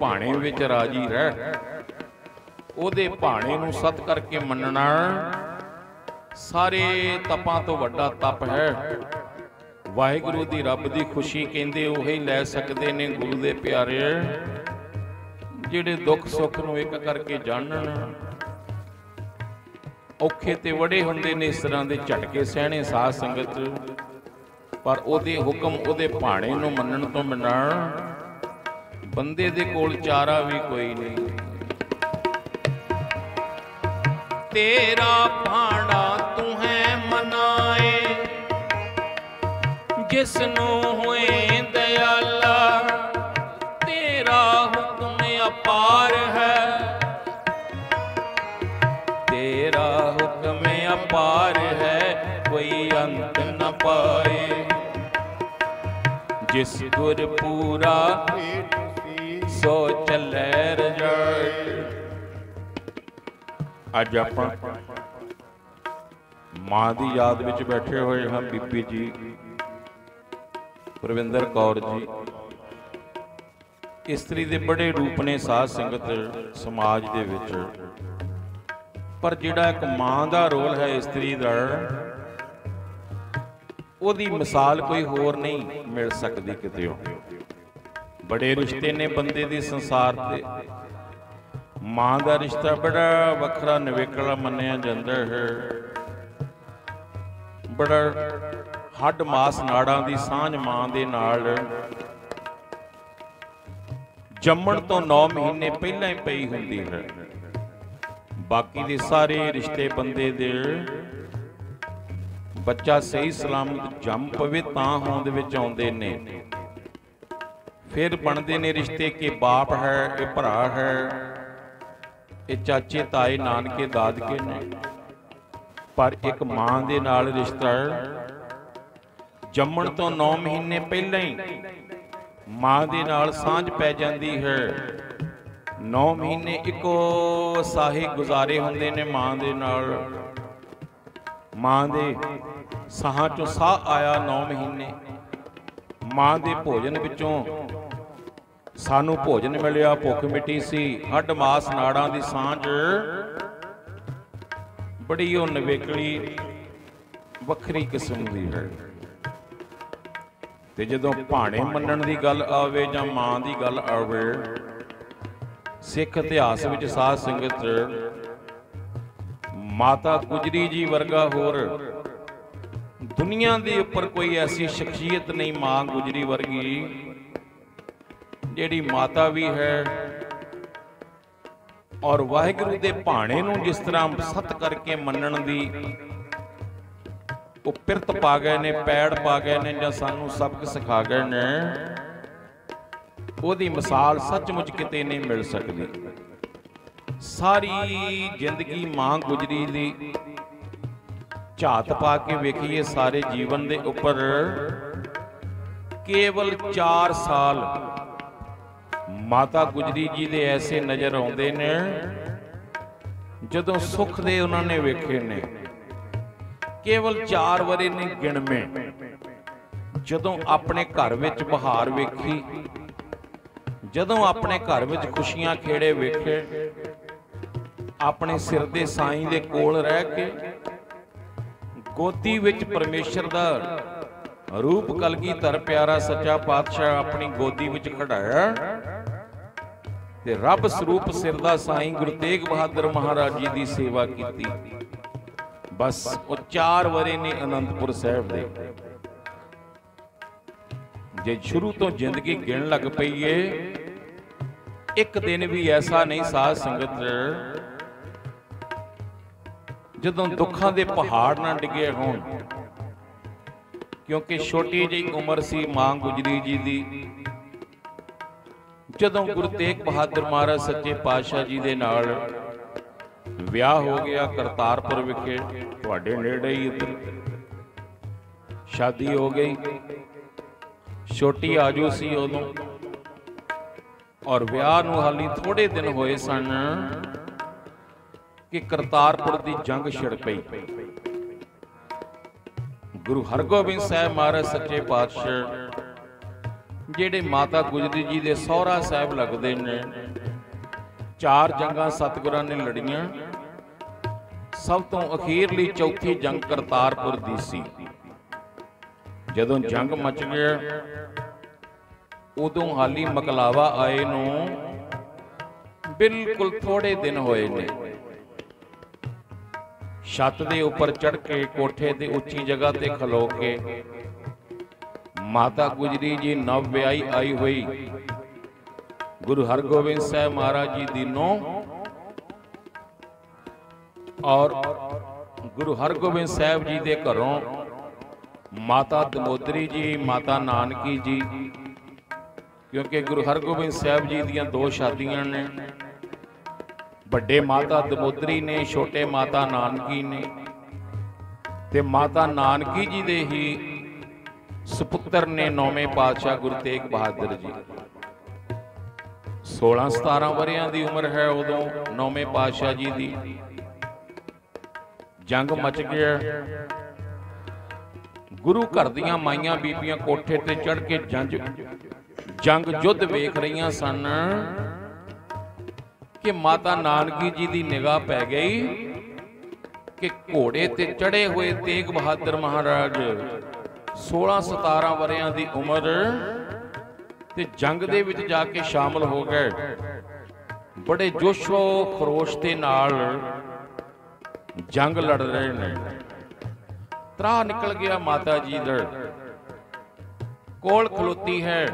भाणे विच राजी रह। ਉਹਦੇ ਭਾਣੇ ਨੂੰ ਸਤ ਕਰਕੇ ਮੰਨਣਾ ਸਾਰੇ ਤਪਾਂ ਤੋਂ ਵੱਡਾ ਤਪ ਹੈ। ਵਾਹਿਗੁਰੂ ਦੀ ਰੱਬ ਦੀ ਖੁਸ਼ੀ ਕਹਿੰਦੇ ਉਹੀ ਲੈ ਸਕਦੇ ਨੇ ਗੁਰੂ ਦੇ ਪਿਆਰੇ, ਜਿਹੜੇ ਦੁੱਖ ਸੁੱਖ ਨੂੰ ਇੱਕ ਕਰਕੇ ਜਾਣਨ। ਔਖੇ ਤੇ ਵੜੇ ਹੁੰਦੇ ਨੇ ਇਸ ਤਰ੍ਹਾਂ ਦੇ ਝਟਕੇ ਸਹਿਣੇ ਸਾਧ ਸੰਗਤ, ਪਰ ਉਹਦੇ ਹੁਕਮ ਉਹਦੇ ਭਾਣੇ ਨੂੰ ਮੰਨਣ ਤੋਂ ਬਿਨਾਂ ਬੰਦੇ ਦੇ ਕੋਲ ਚਾਰਾ ਵੀ ਕੋਈ ਨਹੀਂ। तेरा भाड़ा तू है मनाए, जिसनू हुए दयाला, तेरा हुक्म अपार है, तेरा हुक्म अपार है, कोई अंत न पाए। जिस गुर पूरा सो चले रजाए। ਅੱਜ ਆਪਾਂ ਮਾਂ ਦੀ ਯਾਦ ਵਿੱਚ ਬੈਠੇ ਹੋਏ ਹਾਂ। ਬੀਬੀ ਜੀ ਪ੍ਰਵਿੰਦਰ ਕੌਰ ਜੀ ਇਸਤਰੀ ਦੇ ਬੜੇ ਰੂਪ ਨੇ ਸਾਧ ਸੰਗਤ ਸਮਾਜ ਦੇ ਵਿੱਚ, ਪਰ ਜਿਹੜਾ ਇੱਕ ਮਾਂ ਦਾ ਰੋਲ ਹੈ ਇਸਤਰੀ ਦਾ, ਉਹਦੀ ਮਿਸਾਲ ਕੋਈ ਹੋਰ ਨਹੀਂ ਮਿਲ ਸਕਦੀ ਕਿਤੇ। ਬੜੇ ਰਿਸ਼ਤੇ ਨੇ ਬੰਦੇ ਦੇ ਸੰਸਾਰ ਤੇ, ਮਾਂ ਦਾ ਰਿਸ਼ਤਾ ਬੜਾ ਵੱਖਰਾ ਨਿਵੇਕਲਾ ਮੰਨਿਆ ਜਾਂਦਾ ਹੈ। ਬੜਾ ਹੱਡ ਮਾਸ ਨਾੜਾਂ ਦੀ ਸਾਂਝ ਮਾਂ ਦੇ ਨਾਲ ਜੰਮਣ ਤੋਂ 9 ਮਹੀਨੇ ਪਹਿਲਾਂ ਹੀ ਪਈ ਹੁੰਦੀ ਹੈ। ਬਾਕੀ ਦੇ ਸਾਰੇ ਰਿਸ਼ਤੇ ਬੰਦੇ ਦੇ ਬੱਚਾ ਸਹੀ ਸਲਾਮਤ ਜੰਮ ਪਵੇ ਤਾਂ ਹੋਂਦ ਵਿੱਚ ਆਉਂਦੇ ਨੇ। ਫਿਰ ਬਣਦੇ ਨੇ ਰਿਸ਼ਤੇ ਕਿ ਬਾਪ ਹੈ, ਇਹ ਭਰਾ ਹੈ, ਇਹ ਚਾਚੇ ਤਾਏ ਨਾਨਕੇ ਦਾਦਕੇ ਨੇ। ਪਰ ਇੱਕ ਮਾਂ ਦੇ ਨਾਲ ਰਿਸ਼ਤਾ ਜੰਮਣ ਤੋਂ 9 ਮਹੀਨੇ ਪਹਿਲਾਂ ਹੀ ਮਾਂ ਦੇ ਨਾਲ ਸਾਂਝ ਪੈ ਜਾਂਦੀ ਹੈ। 9 ਮਹੀਨੇ ਇੱਕੋ ਸਾਹੇ ਗੁਜ਼ਾਰੇ ਹੁੰਦੇ ਨੇ ਮਾਂ ਦੇ ਨਾਲ। ਮਾਂ ਦੇ ਸਾਹਾਂ ਚੋਂ ਸਾਹ ਆਇਆ 9 ਮਹੀਨੇ, ਮਾਂ ਦੇ ਭੋਜਨ ਵਿੱਚੋਂ ਸਾਨੂੰ ਭੋਜਨ ਮਿਲਿਆ, ਭੁੱਖ ਮਿਟੀ ਸੀ। ਹੱਡ ਮਾਸ ਨਾੜਾਂ ਦੀ ਸਾਂਝ ਬੜੀ ਉਹ ਨਿਵੇਕਲੀ ਵੱਖਰੀ ਕਿਸਮ ਦੀ ਹੈ। ਤੇ ਜਦੋਂ ਭਾਣੇ ਮੰਨਣ ਦੀ ਗੱਲ ਆਵੇ ਜਾਂ ਮਾਂ ਦੀ ਗੱਲ ਆਵੇ, ਸਿੱਖ ਇਤਿਹਾਸ ਵਿੱਚ ਸਾਧ ਸੰਗਤ ਮਾਤਾ ਗੁਜਰੀ ਜੀ ਵਰਗਾ ਹੋਰ ਦੁਨੀਆ ਦੇ ਉੱਪਰ ਕੋਈ ਐਸੀ ਸ਼ਖਸੀਅਤ ਨਹੀਂ ਮਾਂ ਗੁਜਰੀ ਵਰਗੀ, ਜਿਹੜੀ ਮਾਤਾ ਵੀ ਹੈ ਔਰ ਵਾਹਿਗੁਰੂ ਦੇ ਭਾਣੇ ਨੂੰ ਜਿਸ ਤਰ੍ਹਾਂ ਸਤ ਕਰਕੇ ਮੰਨਣ ਦੀ ਉਹ ਪਿਰਤ ਪਾ ਗਏ ਨੇ, ਪੈੜ ਪਾ ਗਏ ਨੇ, ਜਾਂ ਸਾਨੂੰ ਸਬਕ ਸਿਖਾ ਗਏ ਨੇ। ਉਹਦੀ ਮਿਸਾਲ ਸੱਚਮੁੱਚ ਕਿਤੇ ਨਹੀਂ ਮਿਲ ਸਕਦੀ। ਸਾਰੀ ਜ਼ਿੰਦਗੀ ਮਾਂ ਗੁਜਰੀ ਦੀ ਝਾਤ ਪਾ ਕੇ ਵੇਖੀਏ ਸਾਰੇ ਜੀਵਨ ਦੇ ਉੱਪਰ, ਕੇਵਲ 4 ਸਾਲ ਮਾਤਾ ਗੁਜਰੀ ਜੀ ਦੇ ਐਸੇ ਨਜ਼ਰ ਆਉਂਦੇ ਨੇ ਜਦੋਂ ਸੁੱਖ ਦੇ ਉਹਨਾਂ ਨੇ ਵੇਖੇ ਨੇ। ਕੇਵਲ 4 ਵਰੇ ਨੇ ਗਿਣਵੇਂ, ਜਦੋਂ ਆਪਣੇ ਘਰ ਵਿੱਚ ਬਹਾਰ ਵੇਖੀ, ਜਦੋਂ ਆਪਣੇ ਘਰ ਵਿੱਚ ਖੁਸ਼ੀਆਂ ਖੇੜੇ ਵੇਖੇ, ਆਪਣੇ ਸਿਰ ਦੇ ਸਾਈਂ ਦੇ ਕੋਲ ਰਹਿ ਕੇ ਗੋਦੀ ਵਿੱਚ ਪਰਮੇਸ਼ਰ ਦਾ ਰੂਪ ਕਲਗੀਧਰ ਪਿਆਰਾ ਸੱਚਾ ਪਾਤਸ਼ਾਹ ਆਪਣੀ ਗੋਦੀ ਵਿੱਚ ਖੜਾਇਆ ਤੇ ਰੱਬ ਸਰੂਪ ਸਿਰ ਦਾ ਸਾਈਂ ਗੁਰੂ ਤੇਗ ਬਹਾਦਰ ਮਹਾਰਾਜ ਜੀ ਦੀ ਸੇਵਾ ਕੀਤੀ। ਬਸ ਉਹ 4 ਵਰੇ ਨੇ ਅਨੰਦਪੁਰ ਸਾਹਿਬ ਦੇ। ਜੇ ਸ਼ੁਰੂ ਤੋਂ ਜ਼ਿੰਦਗੀ ਗਿਣ ਲੱਗ ਪਈਏ, ਇੱਕ ਦਿਨ ਵੀ ਐਸਾ ਨਹੀਂ ਸਾਧ ਸੰਗਤ ਜਦੋਂ ਦੁੱਖਾਂ ਦੇ ਪਹਾੜ ਨਾ ਡਿੱਗੇ ਹੋਣ। ਕਿਉਂਕਿ ਛੋਟੀ ਜਿਹੀ ਉਮਰ ਸੀ ਮਾਂ ਗੁਜਰੀ ਜੀ ਦੀ ਜਦੋਂ ਗੁਰੂ ਤੇਗ ਬਹਾਦਰ ਮਹਾਰਾਜ ਸੱਚੇ ਪਾਤਸ਼ਾਹ ਜੀ ਦੇ ਨਾਲ ਵਿਆਹ ਹੋ ਗਿਆ ਕਰਤਾਰਪੁਰ ਵਿਖੇ, ਤੁਹਾਡੇ ਨੇੜੇ ਹੀ ਇੱਧਰ ਸ਼ਾਦੀ ਹੋ ਗਈ। ਛੋਟੀ ਆਜੂ ਸੀ ਉਦੋਂ, ਔਰ ਵਿਆਹ ਨੂੰ ਹਾਲੀ ਥੋੜੇ ਦਿਨ ਹੋਏ ਸਨ ਕਿ ਕਰਤਾਰਪੁਰ ਦੀ ਜੰਗ ਛਿੜ ਪਈ। ਗੁਰੂ ਹਰਗੋਬਿੰਦ ਸਾਹਿਬ ਮਹਾਰਾਜ ਸੱਚੇ ਪਾਤਸ਼ਾਹ ਜਿਹੜੇ ਮਾਤਾ ਗੁਜਰੀ ਜੀ ਦੇ ਸਹੁਰਾ ਸਾਹਿਬ ਲੱਗਦੇ ਨੇ। 4 ਜੰਗਾਂ ਸਤਿਗੁਰਾਂ ਨੇ ਲੜੀਆਂ। ਸਭ ਤੋਂ ਅਖੀਰਲੀ ਚੌਥੀ ਜੰਗ ਕਰਤਾਰਪੁਰ ਦੀ ਸੀ। ਜਦੋਂ ਜੰਗ ਮਚ ਗਿਆ ਉਦੋਂ ਹਾਲੀ ਮਕਲਾਵਾ ਆਏ ਨੂੰ ਬਿਲਕੁਲ ਥੋੜੇ ਦਿਨ ਹੋਏ ਨੇ। ਛੱਤ ਦੇ ਉੱਪਰ ਚੜ੍ਹ ਕੇ ਕੋਠੇ ਤੇ ਉੱਚੀ ਜਗ੍ਹਾ ਤੇ ਖਲੋ ਕੇ ਮਾਤਾ ਗੁਜਰੀ ਜੀ ਨਵ ਵਿਆਹੀ ਆਈ ਹੋਈ ਗੁਰੂ ਹਰਗੋਬਿੰਦ ਸਾਹਿਬ ਮਹਾਰਾਜ ਜੀ ਦੀ ਨੂੰਹ ਔਰ ਗੁਰੂ ਹਰਗੋਬਿੰਦ ਸਾਹਿਬ ਜੀ ਦੇ ਘਰੋਂ ਮਾਤਾ ਦਮੋਦਰੀ ਜੀ, ਮਾਤਾ ਨਾਨਕੀ ਜੀ, ਕਿਉਂਕਿ ਗੁਰੂ ਹਰਗੋਬਿੰਦ ਸਾਹਿਬ ਜੀ ਦੀਆਂ 2 ਸ਼ਾਦੀਆਂ ਨੇ। ਵੱਡੇ ਮਾਤਾ ਦਮੋਦਰੀ ਨੇ, ਛੋਟੇ ਮਾਤਾ ਨਾਨਕੀ ਨੇ। ਤੇ ਮਾਤਾ ਨਾਨਕੀ ਜੀ ਦੇ ਹੀ ਸੁਪੁੱਤਰ ਨੇ 9ਵੇਂ ਪਾਤਸ਼ਾਹ ਗੁਰੂ ਤੇਗ ਬਹਾਦਰ ਜੀ। 16-17 ਵਰ੍ਹਿਆਂ ਦੀ ਉਮਰ ਹੈ ਉਦੋਂ 9ਵੇਂ ਪਾਤਸ਼ਾਹ ਜੀ ਦੀ। ਜੰਗ ਮਚ ਗਿਆ। ਗੁਰੂ ਘਰ ਦੀਆਂ ਮਾਈਆਂ ਬੀਬੀਆਂ ਕੋਠੇ ਤੇ ਚੜ੍ਹ ਕੇ ਜੰਗ ਯੁੱਧ ਵੇਖ ਰਹੀਆਂ ਸਨ ਕਿ ਮਾਤਾ ਨਾਨਕੀ ਜੀ ਦੀ ਨਿਗਾਹ ਪੈ ਗਈ ਕਿ ਘੋੜੇ ਤੇ ਚੜੇ ਹੋਏ ਤੇਗ ਬਹਾਦਰ ਮਹਾਰਾਜ 16-17 ਵਰ੍ਹਿਆਂ ਦੀ ਉਮਰ ਤੇ ਜੰਗ ਦੇ ਵਿੱਚ ਜਾ ਕੇ ਸ਼ਾਮਲ ਹੋ ਗਏ। ਬੜੇ ਜੋਸ਼ੋ ਖਰੋਸ਼ ਦੇ ਨਾਲ ਜੰਗ ਲੜ ਰਹੇ ਨੇ। ਤਰਾਹ ਨਿਕਲ ਗਿਆ ਮਾਤਾ ਜੀ ਦਾ। ਕੋਲ ਖਲੋਤੀ ਹੈ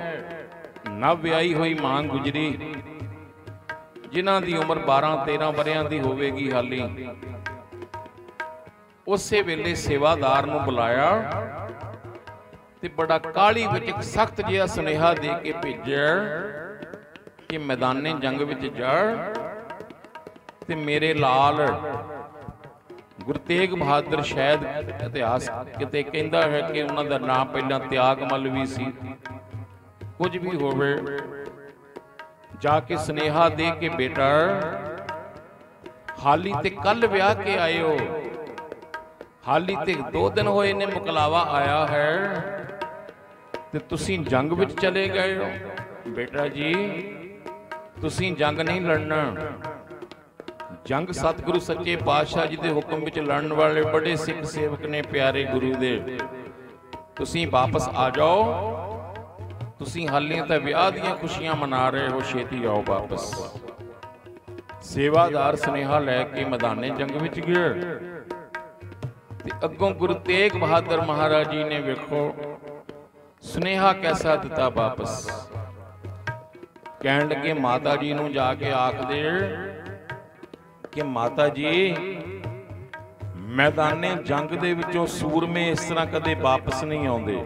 ਨਵ ਵਿਆਹੀ ਹੋਈ ਮਾਂ ਗੁਜਰੀ, ਜਿਨ੍ਹਾਂ ਦੀ ਉਮਰ 12-13 ਵਰ੍ਹਿਆਂ ਦੀ ਹੋਵੇਗੀ ਹਾਲੀ। ਉਸੇ ਵੇਲੇ ਸੇਵਾਦਾਰ ਨੂੰ ਬੁਲਾਇਆ ਤੇ ਬੜਾ ਕਾਹਲੀ ਵਿੱਚ ਇੱਕ ਸਖਤ ਜਿਹਾ ਸੁਨੇਹਾ ਦੇ ਕੇ ਭੇਜਿਆ ਕਿ ਮੈਦਾਨੇ ਜੰਗ ਵਿੱਚ ਜਾ ਤੇ ਮੇਰੇ ਲਾਲ ਗੁਰੂ ਤੇਗ ਬਹਾਦਰ, ਸ਼ਾਇਦ ਇਤਿਹਾਸ ਕਿਤੇ ਕਹਿੰਦਾ ਹੈ ਕਿ ਉਹਨਾਂ ਦਾ ਨਾਮ ਪਹਿਲਾਂ ਤਿਆਗਮੱਲ ਵੀ ਸੀ, ਕੁਝ ਵੀ ਹੋਵੇ, ਜਾ ਕੇ ਸੁਨੇਹਾ ਦੇ ਕੇ ਬੇਟਾ ਹਾਲੀ ਤੇ ਕੱਲ ਵਿਆਹ ਕੇ ਆਏ ਹੋ, ਹਾਲੀ ਤੇ 2 ਦਿਨ ਹੋਏ ਨੇ ਮੁਕਲਾਵਾ ਆਇਆ ਹੈ ਤੇ ਤੁਸੀਂ ਜੰਗ ਵਿੱਚ ਚਲੇ ਗਏ ਹੋ। ਬੇਟਾ ਜੀ ਤੁਸੀਂ ਜੰਗ ਨਹੀਂ ਲੜਨਾ। ਜੰਗ ਸਤਿਗੁਰੂ ਸੱਚੇ ਪਾਤਸ਼ਾਹ ਜੀ ਦੇ ਹੁਕਮ ਵਿੱਚ ਲੜਨ ਵਾਲੇ ਬੜੇ ਸਿੱਖ ਸੇਵਕ ਨੇ ਪਿਆਰੇ ਗੁਰੂ ਦੇ। ਤੁਸੀਂ ਵਾਪਸ ਆ ਜਾਓ। ਤੁਸੀਂ ਹਾਲੇ ਤਾਂ ਵਿਆਹ ਦੀਆਂ ਖੁਸ਼ੀਆਂ ਮਨਾ ਰਹੇ ਹੋ, ਛੇਤੀ ਆਓ ਵਾਪਸ। ਸੇਵਾਦਾਰ ਸੁਨੇਹਾ ਲੈ ਕੇ ਮੈਦਾਨੇ ਜੰਗ ਵਿੱਚ ਗਿਆ ਤੇ ਅੱਗੋਂ ਗੁਰੂ ਤੇਗ ਬਹਾਦਰ ਮਹਾਰਾਜ ਜੀ ਨੇ ਵੇਖੋ ਸੁਨੇਹਾ ਕੈਸਾ ਦਿੱਤਾ ਵਾਪਸ। ਕਹਿਣ ਲੱਗੇ ਮਾਤਾ ਜੀ ਨੂੰ ਜਾ ਕੇ ਆਖਦੇ ਕਿ ਮਾਤਾ ਜੀ ਮੈਦਾਨੇ ਜੰਗ ਦੇ ਵਿੱਚੋਂ ਸੂਰਮੇ ਇਸ ਤਰ੍ਹਾਂ ਕਦੇ ਵਾਪਸ ਨਹੀਂ ਆਉਂਦੇ।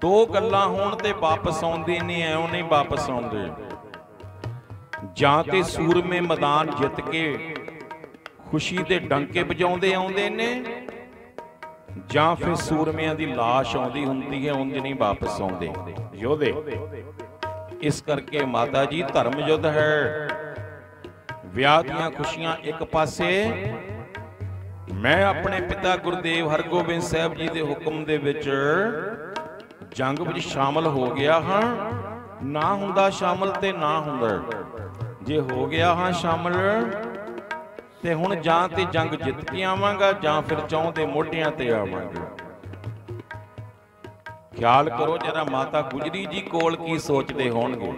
2 ਗੱਲਾਂ ਹੋਣ ਤੇ ਵਾਪਸ ਆਉਂਦੇ ਨਹੀਂ, ਐਉਂ ਨਹੀਂ ਵਾਪਸ ਆਉਂਦੇ। ਜਾਂ ਤੇ ਸੂਰਮੇ ਮੈਦਾਨ ਜਿੱਤ ਕੇ ਖੁਸ਼ੀ ਦੇ ਡੰਕੇ ਵਜਾਉਂਦੇ ਆਉਂਦੇ ਨੇ, ਜਾਂ ਫਿਰ ਸੂਰਮਿਆਂ ਦੀ ਲਾਸ਼ ਆਉਂਦੀ ਹੁੰਦੀ ਹੈ, ਉਂਝ ਨਹੀਂ ਵਾਪਸ ਆਉਂਦੇ ਯੋਧੇ। ਇਸ ਕਰਕੇ ਮਾਤਾ ਜੀ ਧਰਮ ਯੁੱਧ ਹੈ। ਵਿਆਹ ਦੀਆਂ ਖੁਸ਼ੀਆਂ ਇੱਕ ਪਾਸੇ, ਮੈਂ ਆਪਣੇ ਪਿਤਾ ਗੁਰਦੇਵ ਹਰਗੋਬਿੰਦ ਸਾਹਿਬ ਜੀ ਦੇ ਹੁਕਮ ਦੇ ਵਿੱਚ ਜੰਗ ਵਿੱਚ ਸ਼ਾਮਲ ਹੋ ਗਿਆ ਹਾਂ। ਨਾ ਹੁੰਦਾ ਸ਼ਾਮਲ ਤੇ ਨਾ ਹੁੰਦਾ, ਜੇ ਹੋ ਗਿਆ ਹਾਂ ਸ਼ਾਮਲ ਤੇ ਹੁਣ ਜਾਂ ਤੇ ਜੰਗ ਜਿੱਤ ਕੇ ਆਵਾਂਗਾ ਜਾਂ ਫਿਰ ਚੌਂ ਦੇ ਮੋਢਿਆਂ ਤੇ ਆਵਾਂਗੇ। ਖਿਆਲ ਕਰੋ ਜਰਾ ਮਾਤਾ ਗੁਜਰੀ ਜੀ ਕੋਲ ਕੀ ਸੋਚਦੇ ਹੋਣਗੇ,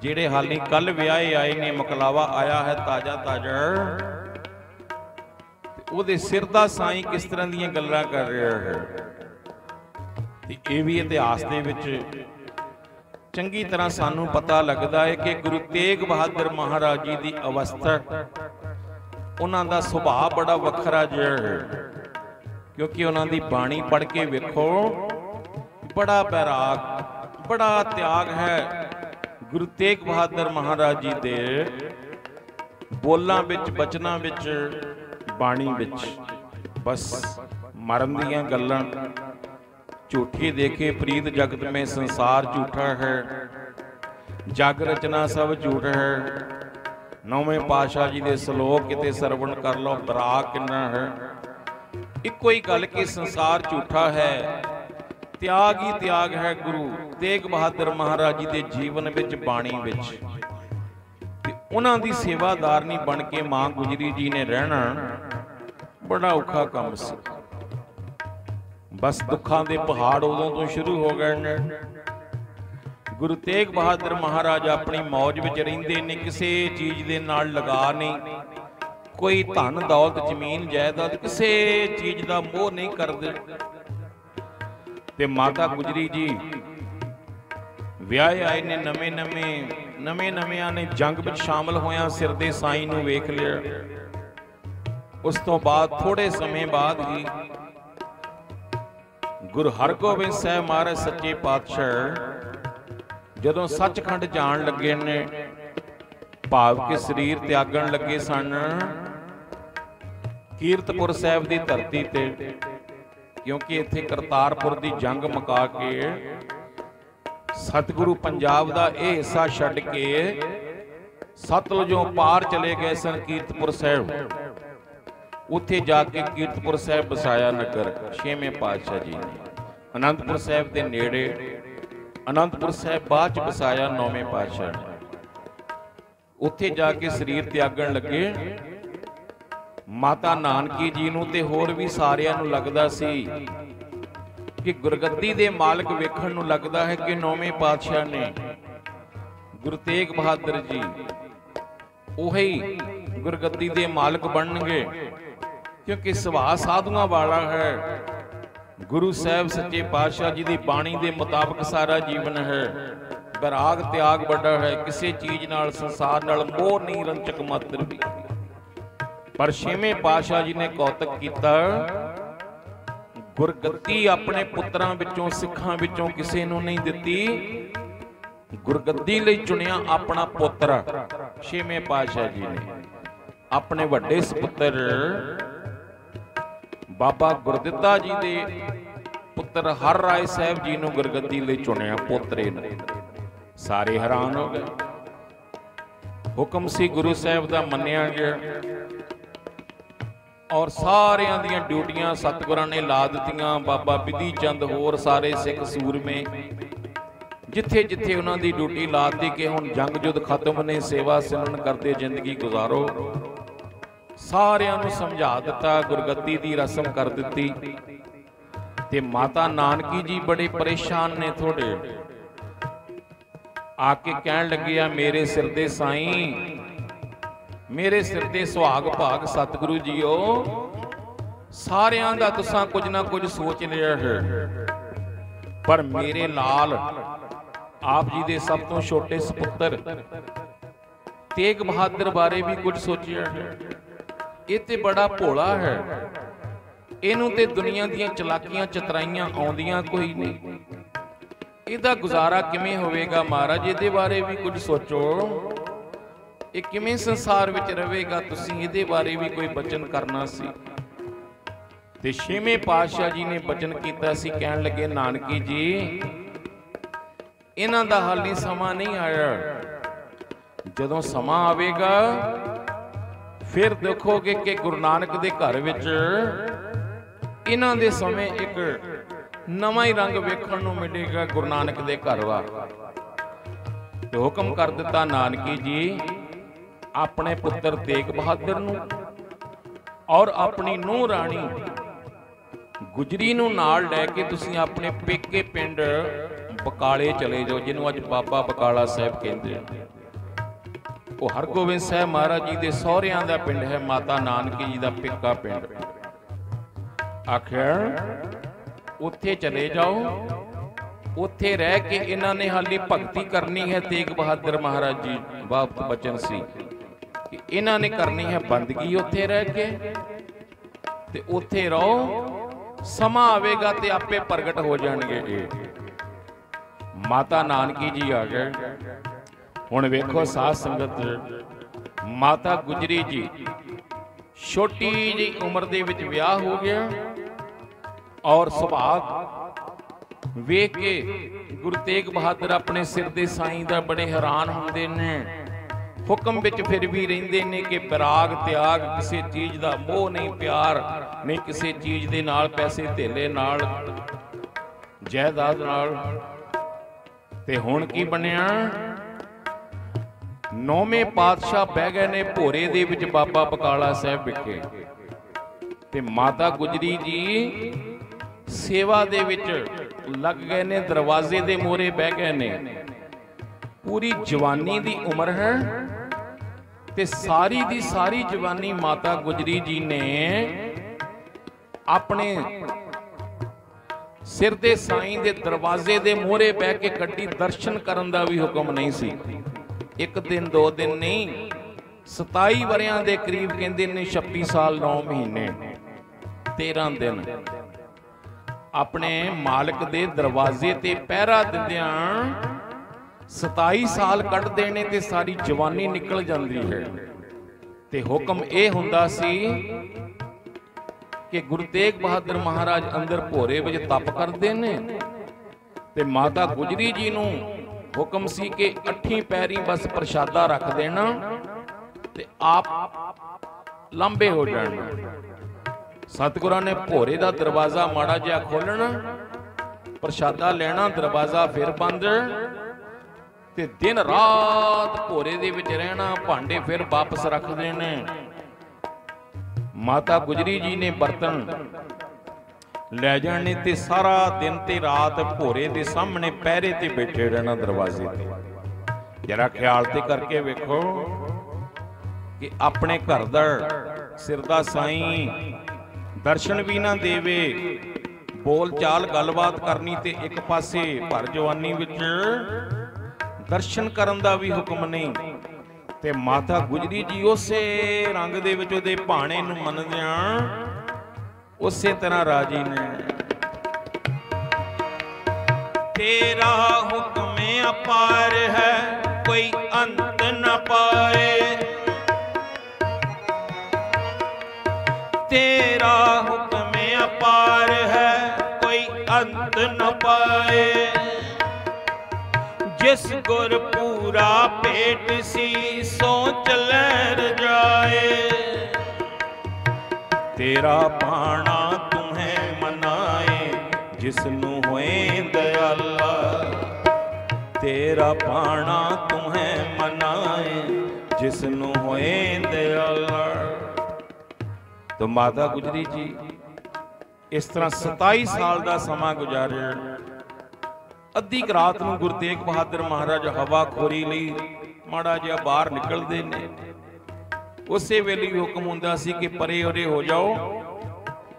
ਜਿਹੜੇ ਹਾਲੀ ਕੱਲ ਵਿਆਹੇ ਆਏ ਨੇ, ਮੁਕਲਾਵਾ ਆਇਆ ਹੈ ਤਾਜ਼ਾ ਉਹਦੇ ਸਿਰ ਦਾ ਸਾਈਂ ਕਿਸ ਤਰ੍ਹਾਂ ਦੀਆਂ ਗੱਲਾਂ ਕਰ ਰਿਹਾ ਹੈ। ਤੇ ਇਹ ਵੀ ਇਤਿਹਾਸ ਦੇ ਵਿੱਚ ਚੰਗੀ ਤਰ੍ਹਾਂ ਸਾਨੂੰ ਪਤਾ ਲੱਗਦਾ ਹੈ ਕਿ ਗੁਰੂ ਤੇਗ ਬਹਾਦਰ ਮਹਾਰਾਜ ਜੀ ਦੀ ਅਵਸਥਾ, ਉਹਨਾਂ ਦਾ ਸੁਭਾਅ ਬੜਾ ਵੱਖਰਾ ਜਿਹਾ ਹੈ। ਕਿਉਂਕਿ ਉਹਨਾਂ ਦੀ ਬਾਣੀ ਪੜ੍ਹ ਕੇ ਵੇਖੋ, ਬੜਾ ਬੈਰਾਗ, ਬੜਾ ਤਿਆਗ ਹੈ ਗੁਰੂ ਤੇਗ ਬਹਾਦਰ ਮਹਾਰਾਜ ਜੀ ਦੇ ਬੋਲਾਂ ਵਿੱਚ, ਬਚਨਾਂ ਵਿੱਚ, ਬਾਣੀ ਵਿੱਚ। ਬਸ ਮਰਨ ਦੀਆਂ ਗੱਲਾਂ, ਝੂਠੀ ਦੇਖੇ ਪ੍ਰੀਤ ਜਗਤ ਮੇਂ ਸੰਸਾਰ ਝੂਠਾ ਹੈ, ਜਗ ਰਚਨਾ ਸਭ ਝੂਠ ਹੈ। 9ਵੇਂ ਪਾਤਸ਼ਾਹ ਜੀ ਦੇ ਸ਼ਲੋਕ ਕਿਤੇ ਸਰਵਣ ਕਰ ਲਓ, ਬਰਾਕ ਕਿੰਨਾ ਹੈ। ਇੱਕੋ ਹੀ ਗੱਲ ਕਿ ਸੰਸਾਰ ਝੂਠਾ ਹੈ, त्याग ही त्याग है गुरु तेग बहादुर महाराज जी के जीवन विच बाणी विच। उन्हां दी सेवादारनी बन के मां गुजरी जी ने रहना बड़ा औखा काम सी। बस दुखां दे पहाड़ उदों तो शुरू हो गए ने। गुरु तेग बहादुर महाराज अपनी मौज विच रहिंदे ने, किसी चीज़ दे नाल लगा नहीं, कोई धन दौलत जमीन जायदाद किसी चीज़ का मोह नहीं करते। ते माता गुजरी जी विआहे आए ने, नवे नविਆਂ ने जंग में शामिल होया सिर दे साईं नूं वेख लिया। उस तो बाद थोड़े समय बाद ही गुरु हरगोबिंद साहब महाराज सच्चे पातशाह जदों सचखंड जाण लगे ने, भाव के शरीर त्यागण लगे सन कीरतपुर साहब की धरती ते, क्योंकि इत्थे करतारपुर की जंग मुका के सतगुरु पंजाब का यह हिस्सा छड्ड के सतलुजों पार चले गए सन कीरतपुर साहब। उत्थे जाके कीरतपुर साहब बसाया नगर छेवें पातशाह जी ने। आनंदपुर साहब के नेड़े आनंदपुर साहब बाद च बसाया नौवें पातशाह ने। उत्थे जाके शरीर त्यागण लगे। माता नानकी जी नूं ते होर भी सारियां नूं लगदा सी कि गुरगद्दी दे मालक वेखण नूं लगदा है कि नौवें पातशाह ने गुरु तेग बहादुर जी उही गुरगद्दी दे मालक बनणगे, क्योंकि सुभाअ साधुआं वाला है। गुरु साहब सच्चे पातशाह जी की बाणी के मुताबिक सारा जीवन है। विराग त्याग बड़ा है, किसी चीज़ नाल संसार नाल मोह नहीं रंचक मात्र भी। पर छेवें पातशाह जी ने कौतक किया, गुरगद्दी अपने पुत्रां विचों सिखां विचों किसी नूं नहीं दिती, गुरगद्दी लई चुनिया अपना पुत्र। छेवें पातशाह जी ने अपने वड्डे सपुत्र बाबा गुरदित्ता जी दे पुत्र हर राय साहब जी नूं गुरगद्दी लई चुनिया पोतरे नूं। सारे हैरान हो गए। हुक्म सी गुरु साहब दा मन्निया गया और सारियां दियां ड्यूटियां सतगुरां ने ला दित्तियां। बाबा बिधी चंद होर सारे सिख सूरमे जिथे जिथे उन्हां दी ड्यूटी ला दी कि हुण जंग युद्ध खत्म ने, सेवा सिमरन करते जिंदगी गुजारो। सारियां नूं समझा दिता, गुरगद्दी दी रस्म कर दित्ती। ते माता नानकी जी बड़े परेशान ने। थोड़े आके कहण लगे, आ मेरे सिर दे साईं, मेरे सिर ते सुहाग भाग सतगुरु जीओ, सारियां दा तुसां कुछ ना कुछ सोच लिया है, पर मेरे लाल आप जी दे सब तो छोटे सपुत्र तेग बहादुर बारे भी कुछ सोचिया है। ये ते बड़ा भोला है, इनू ते दुनिया दियां चलाकियां चतराइयां आउंदियां कोई नहीं, इहदा गुजारा किवें होवेगा महाराज, इहदे बारे भी कुछ सोचो, ये किवें संसार विच रहेगा, तुसीं इहदे बारे भी कोई बचन करना सी। ते छेवें पातशाह जी ने बचन कीता सी, कहण लगे नानकी जी इन्हां दा हाली समा नहीं आया, जदों समा आवेगा फिर देखोगे कि गुरु नानक दे घर विच इन्हां दे समय एक नवां ही रंग वेखण नूं मिलेगा गुरु नानक दे घर वा। ते हुक्म कर दिता नानकी जी अपने पुत्र तेग बहादुर नूं और अपनी नूंह राणी गुजरी नूं नाल लैके तुसीं अपने पेके पिंड बकाले चले जाओ, जिन्हों अज बाबा बकाला साहब कहते। वो हरगोबिंद साहब महाराज जी के सहुरियां दा पिंड है, माता नानकी जी का पेका पिंड। आखिर उत्थे चले जाओ, उत्थे रह के इन्हां ने हाली भगती करनी है। तेग बहादुर महाराज जी बाप बचन सी कि इन्हां ने करनी है बंदगी उत्थे रह के, ते उत्थे रहो, समा आवेगा ते आपे प्रगट हो जाएंगे। माता नानकी जी आ गए। हुण वेखो साध संगत, माता गुजरी जी छोटी जी उम्र दे विच विआह हो गया और सुभाग वेख के गुरु तेग बहादुर अपने सिर दे साईं दा बड़े हैरान होंदे ने। हुक्म विच फिर भी रहिंदे ने कि विराग त्याग, किसी चीज़ दा मोह नहीं, प्यार नहीं किसी चीज़ दे नाल, पैसे धेले नाल। ਜਾਇਦਾਦ ਨਾਲ। ਤੇ ਹੁਣ ਕੀ ਬਣਿਆ? ਨੌਵੇਂ ਪਾਤਸ਼ਾਹ ਬਹਿ ਗਏ ਨੇ ਭੋਰੇ ਦੇ ਵਿੱਚ ਬਾਬਾ ਬਕਾਲਾ ਸਾਹਿਬ ਵਿਖੇ, ਤੇ ਮਾਤਾ ਗੁਜਰੀ ਜੀ ਸੇਵਾ ਦੇ ਵਿੱਚ ਲੱਗ ਗਏ ਨੇ, ਦਰਵਾਜ਼ੇ ਦੇ ਮੂਹਰੇ ਬਹਿ ਗਏ ਨੇ। ਪੂਰੀ ਜਵਾਨੀ ਦੀ ਉਮਰ ਹੈ ਤੇ ਸਾਰੀ ਦੀ ਸਾਰੀ ਜਵਾਨੀ ਮਾਤਾ ਗੁਜਰੀ ਜੀ ਨੇ ਆਪਣੇ ਸਿਰ ਦੇ ਸਾਈਂ ਦੇ ਦਰਵਾਜ਼ੇ ਦੇ ਮੂਹਰੇ ਬਹਿ ਕੇ ਕੱਢੀ। ਦਰਸ਼ਨ ਕਰਨ ਦਾ ਵੀ ਹੁਕਮ ਨਹੀਂ ਸੀ। ਇੱਕ ਦਿਨ ਦੋ ਦਿਨ ਨਹੀਂ, 27 ਵਰਿਆਂ ਦੇ ਕਰੀਬ, ਕਹਿੰਦੇ ਨੇ 26 ਸਾਲ 9 ਮਹੀਨੇ 13 ਦਿਨ ਆਪਣੇ ਮਾਲਕ ਦੇ ਦਰਵਾਜ਼ੇ ਤੇ ਪਹਿਰਾ ਦਿੰਦਿਆਂ 27 ਸਾਲ ਕੱਢ ਦੇਣੇ ਤੇ ਸਾਰੀ ਜਵਾਨੀ ਨਿਕਲ ਜਾਂਦੀ ਹੈ। ਤੇ ਹੁਕਮ ਇਹ ਹੁੰਦਾ ਸੀ ਕਿ ਗੁਰੂ ਤੇਗ ਬਹਾਦਰ ਮਹਾਰਾਜ ਅੰਦਰ ਭੋਰੇ ਵਿੱਚ ਤਪ ਕਰਦੇ ਨੇ, ਤੇ ਮਾਤਾ ਗੁਜਰੀ ਜੀ ਨੂੰ ਹੁਕਮ ਸੀ ਕਿ 8 ਪੈਰੀ ਬਸ ਪ੍ਰਸ਼ਾਦਾ ਰੱਖ ਦੇਣਾ ਤੇ ਆਪ ਲੰਬੇ ਹੋ ਜਾਣਾ। ਸਤਿਗੁਰਾਂ ਨੇ ਭੋਰੇ ਦਾ ਦਰਵਾਜ਼ਾ ਮਾੜਾ ਜਿਹਾ ਖੋਲਣਾ, ਪ੍ਰਸ਼ਾਦਾ ਲੈਣਾ, ਦਰਵਾਜ਼ਾ ਫਿਰ ਬੰਦ, ਤੇ ਦਿਨ ਰਾਤ ਭੋਰੇ ਦੇ ਵਿੱਚ ਰਹਿਣਾ, ਭਾਂਡੇ ਫਿਰ ਵਾਪਸ ਰੱਖ ਦੇਣੇ। ਮਾਤਾ ਗੁਜਰੀ ਜੀ ਨੇ ਬਰਤਨ ਲੈ ਜਾਣੇ ਤੇ ਸਾਰਾ ਦਿਨ ਤੇ ਰਾਤ ਭੋਰੇ ਦੇ ਸਾਹਮਣੇ ਪਹਿਰੇ ਤੇ ਬੈਠੇ ਰਹਿਣਾ ਦਰਵਾਜ਼ੇ ਤੇ। ਜਰਾ ਖਿਆਲ ਤੇ ਕਰਕੇ ਵੇਖੋ ਕਿ ਆਪਣੇ ਘਰ ਦਾ ਸਿਰ ਦਾ ਸਾਈਂ ਦਰਸ਼ਨ ਵੀ ਨਾ ਦੇਵੇ, ਬੋਲ ਚਾਲ ਗੱਲਬਾਤ ਕਰਨੀ ਤੇ ਇੱਕ ਪਾਸੇ ਭਰ ਜਵਾਨੀ ਵਿੱਚ ਦਰਸ਼ਨ ਕਰਨ ਦਾ ਵੀ ਹੁਕਮ ਨਹੀਂ। ਤੇ ਮਾਤਾ ਗੁਜਰੀ ਜੀ ਉਸੇ ਰੰਗ ਦੇ ਵਿੱਚ ਉਹਦੇ ਭਾਣੇ ਨੂੰ ਮੰਨਦਿਆਂ ਉਸੇ ਤਰ੍ਹਾਂ ਰਾਜੀ ਨੇ। ਤੇਰਾ ਹੁਕਮ ਅਪਾਰ ਹੈ, ਕੋਈ ਅੰਤ ਨਾ ਪਾਏ। ਤੇਰਾ ਹੁਕਮ ਅਪਾਰ ਹੈ, ਕੋਈ ਅੰਤ ਨਾ ਪਾਏ। ਜਿਸ ਗੁਰ ਪੂਰਾ ਭੇਟ ਸੀ, ਸੋ ਚਲੈ ਰਜਾਏ। ਤੇਰਾ ਭਾਣਾ ਤੁਮੇ ਮਨਾਏ, ਜਿਸ ਨੂੰ ਹੋਏ ਦਇਆਲਾ। ਤੇਰਾ ਭਾਣਾ ਤੁਮੇ ਮਨਾਏ, ਜਿਸ ਨੂੰ ਹੋਏ ਦਇਆਲਾ। तो माता गुजरी जी इस तरह 27 साल का समा गुजारिया। अद्धी रात को गुरु तेग बहादुर महाराज हवा खोरी लई माड़ा जिहा बाहर निकलते ने। उसे वेले हुक्म हुंदा सी कि परे उरे हो जाओ,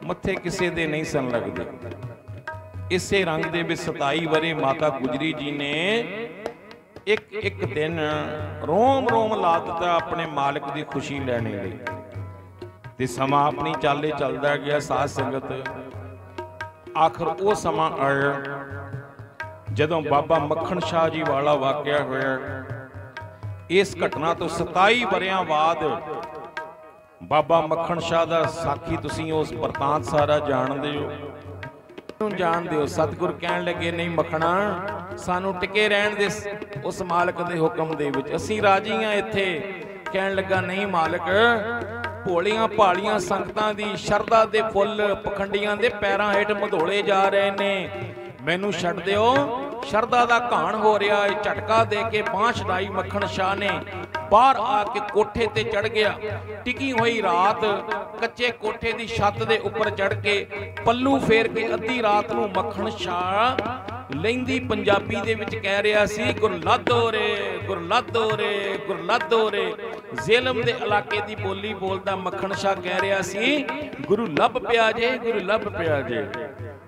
मत्थे किसे दे नहीं सन लगदे। इसे रंग दे विच 27 वरे माता गुजरी जी ने एक एक दिन रोम रोम ला दिता अपने मालिक की खुशी लैने लई। ते समा अपनी चाले चलदा गया साध संगत। आखिर वो समा आया जदों बाबा मक्खन शाह जी वाला वाकया होया। इस घटना तो 27 वरियां बाद बाबा मक्खन शाह दा साखी तुसीं उस बरतांत सारा जानदे हो। जानदे हो सतगुर कहण लगे नहीं मखना सानू टिके रहण दे उस मालिक दे हुक्म दे विच, असीं राजी हां इत्थे। कहण लगा नहीं मालिक, भोलियां भालियां संगतां दी शरदा दे फुੱਲ पखंडियां दे पैरां हेठ मधोले जा रहे ने, मैनू छड्ड दिओ। शरदा दा घाण हो रहा है। झटका दे के बांह छड़ाई मक्खन शाह ने, बाहर आके कोठे ते चढ़ गया। टिकी हुई रात कच्चे कोठे दी छत दे उपर चढ़ के पल्लू फेर के अद्धी रात नूं मक्खन शाह लैंदी पंजाबी दे विच कह रहा सी, गुरलद्दो रे गुरलद्दो रे गुरलद्दो रे। झेलम दे इलाके दी बोली बोलदा मक्खन शाह कह रहा सी, गुरु लभ पिया जे, गुरु लभ पिया जे।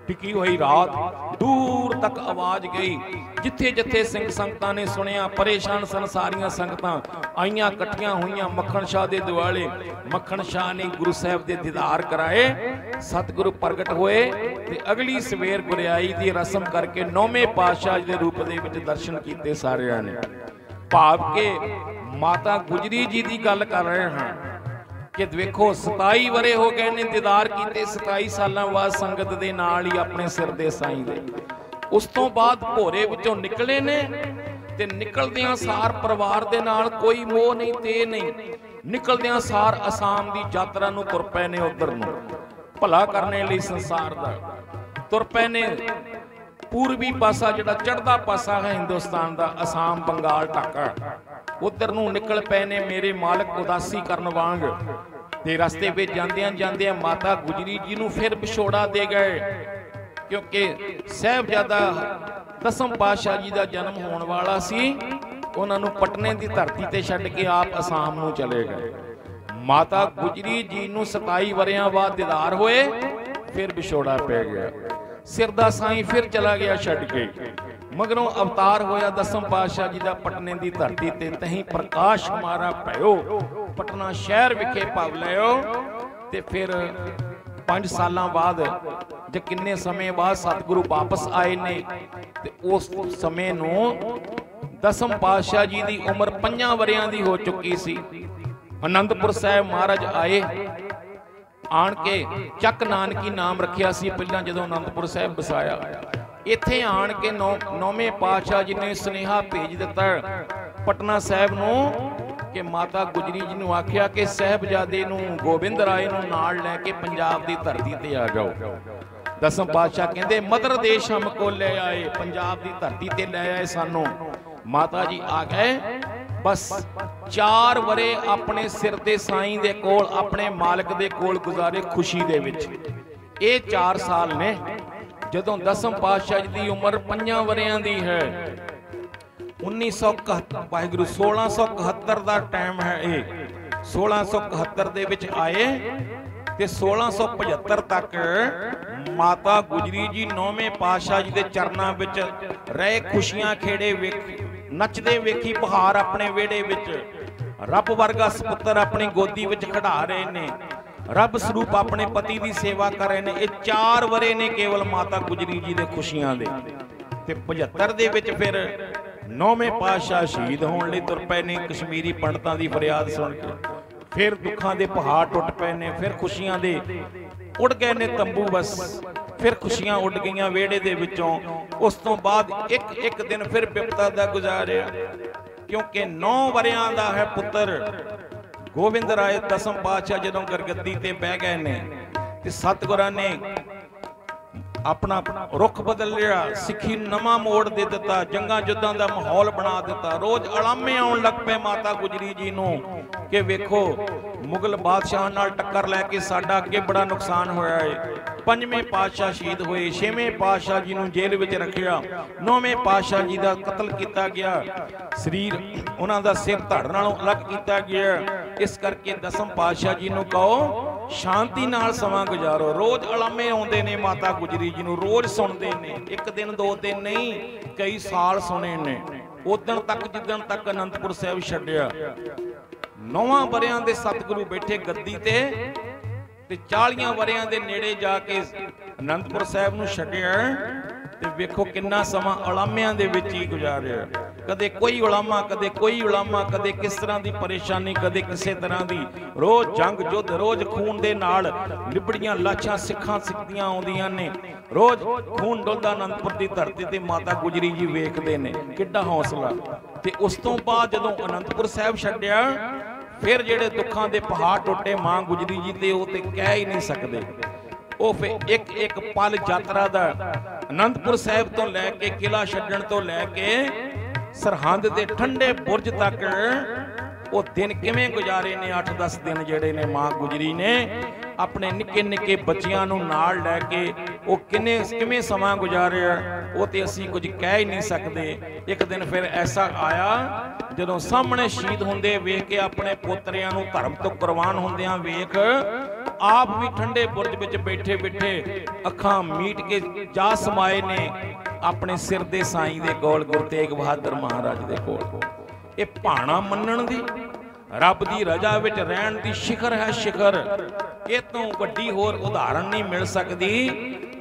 टिकी हुई रात दूर तक आवाज गई। जिथे जिथे सिंह संगतां ने सुनिया, परेशान सन सारियां संगतां आईयां कट्ठियां हुईयां मक्खन शाह दे दुआले। मक्खन शाह ने गुरु साहब दे दीदार कराए, सतगुरु प्रगट होए ते अगली सवेर गुरियाई दी रस्म करके 9वें पातशाह दे रूप दे विच दर्शन कीते सारियां ने। भाव के माता गुजरी जी दी गल कर रहे हैं कि देखो 27 वरे हो गए ने दीदार कीते, 27 सालां बाद संगत दे नाल ही अपने सिर दे साईं दे। उस तो बाद भोरे विचों निकले ने ते निकलदियां सार परिवार दे नाल कोई मोह नहीं ते नहीं। निकलदियां सार आसाम दी यात्रा नूं तुर पए ने, उधर नूं भला करने लई संसार दा तुर पए ने। पूर्वी पासा जिहड़ा चढ़दा पासा है हिंदुस्तान दा, असम बंगाल ढाका, उधर नूं निकल पे ने मेरे मालक उदासी करन वांग। ते रस्ते विच जांदियां जांदियां माता गुजरी जी नूं फिर विछोड़ा दे गए, क्योंकि साहिबजादा दसम पातशाह जी का जन्म होने वाला सी। उन्होंने पटने की धरती ते छड्ड के आप असम नूं चले गए। माता गुजरी जी नूं 27 वरियां बाद दीदार होए, फिर विछोड़ा पै गया। सिर दा साईं फिर चला गया छड्ड के। मगरों अवतार होया दसम पातशाह जी का पटने की धरती ते, तहीं प्रकाश हमारा भयो पटना शहर विखे पव लियो। ते फिर 5 साल बाद ज किन्ने समय बाद सतगुरु वापस आए ने, ते उस समय नूं दसम पातशाह जी की उम्र 5 वरियां दी हो चुकी सी। आनंदपुर साहिब महाराज आए, आन के चक नानकी नाम रखिया सी पहला जदों आनंदपुर साहिब बसाया। इत्थे आन के नौवें पातशाह जी ने सुनेहा भेज दिता पटना साहिब नूं कि माता गुजरी जी नूं आख्या कि साहिबजादे नूं गोबिंद राय नूं नाल लैके पंजाब की धरती ते आ जाओ। दसम पातशाह कहंदे मदर देश हमको ले आए, पंजाब की धरती ते ले आए सानू। माता जी आ गए। बस 4 वरे अपने सिर ते साईं दे कोल, अपने मालक दे कोल गुजारे खुशी दे विच। ये 4 साल ने जदों दसम पातशाह जी की उम्र 5 वरियां दी है। 1971 वाहिगुरू 1671 का टाइम है। ये 1671 दे विच आए ते 1675 तक माता गुजरी जी 9वें पातशाह जी के चरणों विच रहे, खुशियां खेड़े नचदे वेखी बहार अपने वेड़े विच। रब वर्गा सपुत्र अपनी गोदी विच खड़ा रहे ने, रब स्वरूप अपने पति की सेवा कर रहे ने। ये 4 वरे ने केवल माता गुजरी जी दे खुशियां दे। ते 75 दे विच फिर 9वें पातशाह शहीद होने लई तुर पए ने। कश्मीरी पंडितां दी फरियाद सुन के फिर दुखां दे पहाड़ टुट पे ने, फिर खुशियां दे उड़ गए ने तंबू। बस फिर खुशियां उड़ गईयां वेड़े दे विचों। उस तो बाद एक एक दिन फिर बिपता दा गुजारिया, क्योंकि 9 वरियां दा है पुत्र गोविंद राय दसम पातशाह जदों गरगद्दी ते बह गए ने, ते सतगुरां ने अपना रुख बदल लिया, सिੱਖੀ नवा मोड़ दे दिता, जंगा युद्धां दा माहौल बना दिता। रोज अलामे आउण लग पे माता गुजरी जी नूं कि वेखो मुगल बादशाह नाल टक्कर लैके साडा अगे बड़ा नुकसान होया है। 5वें पातशाह शहीद होए, 6वें पातशाह जी नूं जेल विच रखिया, 9वें पातशाह जी दा कतल किया गया, शरीर उन्हां दा सिर धड़ नालों अलग किया गया। इस करके दसम पातशाह जी नूं कहो शांति नाल समा गुजारो। रोज अलामे आउंदे ने माता गुजरी जी नूं, रोज सुनते ने, 1 दिन 2 दिन नहीं कई साल सुने ने। उदण तक जिदण तक आनंदपुर साहिब छड्डिया, 9 वरियां दे सतगुरु बैठे गद्दी ते 40 वरियां दे नेड़े जाके आनंदपुर साहिब नूं छड्डिया। ते वेखो किन्ना समा उलामियां दे विच ही गुजारिया। कदे कोई उलामा, कदे कोई उलामा, कदे किस तरह की परेशानी, कदे किसी तरह की। रोज जंग युद्ध, रोज खून दे नाल लिबड़ियां लाशां सिखां सिखदियां आउंदियां ने। रोज खून डुलदा आनंदपुर की धरती ते माता गुजरी जी वेखदे ने, किड्डा हौसला। ते उस तो बाद जदों आनंदपुर साहिब छड्डिया, फिर जेड़े दुखां दे पहाड़ टुटे मां गुजरी जी ते वो ते कह ही नहीं सकते। वो फिर एक एक पल यात्रा दा आनंदपुर साहिब तो लैके किला छड्डण तो लैके सरहंद दे ठंडे बुरज तक वो दिन किवें गुजारे ने। 8-10 दिन जेड़े ने मां गुजरी ने अपने निक्के निक्के बच्चियां नूं नाल लैके वो किवें समा गुजारिया, वो ते असीं कुछ कह ही नहीं सकते। एक दिन फिर ऐसा आया जदों सामने शहीद हुंदे वेख के अपने पोतरियां नूं धर्म तो कुर्बान हुंदियां वेख आप भी ठंडे बुरज विच बैठे बैठे अखां मीट के जा समाए ने अपने सिर दे साईं दे कोल, गुरु तेग बहादुर महाराज दे कोल। ये भाणा मन्नण दी, रब दी रजा विच रहण दी शिखर है शिखर। इह तों वड्डी होर उदाहरण नहीं मिल सकदी।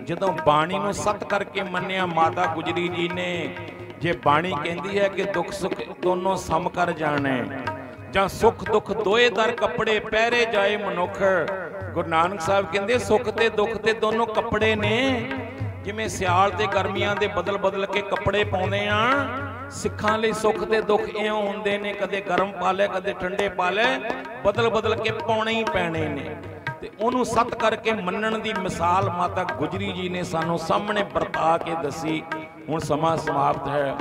जदों बाणी नूं सत करके मन्निया माता गुजरी जी ने, जे बाणी कहती है कि दुख सुख दोनों सम कर जाने, जां सुख दुख दोए दर कपड़े पहरे जाए मनुख। गुरु नानक साहब कहते सुख ते दुख ते दोनों कपड़े ने। जिमें सियाल ते गर्मियां दे बदल बदल के कपड़े पाउंदे आ, सिखां लई सुख ते दुख इउं हुंदे ने, कदे गर्म पा लै कदे ठंडे पा लै, बदल बदल के पाउणे ही पैणे ने। ਤੇ ਉਹਨੂੰ ਸਤ ਕਰਕੇ ਮੰਨਣ ਦੀ ਮਿਸਾਲ ਮਾਤਾ ਗੁਜਰੀ ਜੀ ਨੇ ਸਾਨੂੰ ਸਾਹਮਣੇ ਵਰਤਾ ਕੇ ਦੱਸੀ। ਹੁਣ ਸਮਾਂ ਸਮਾਪਤ ਹੈ।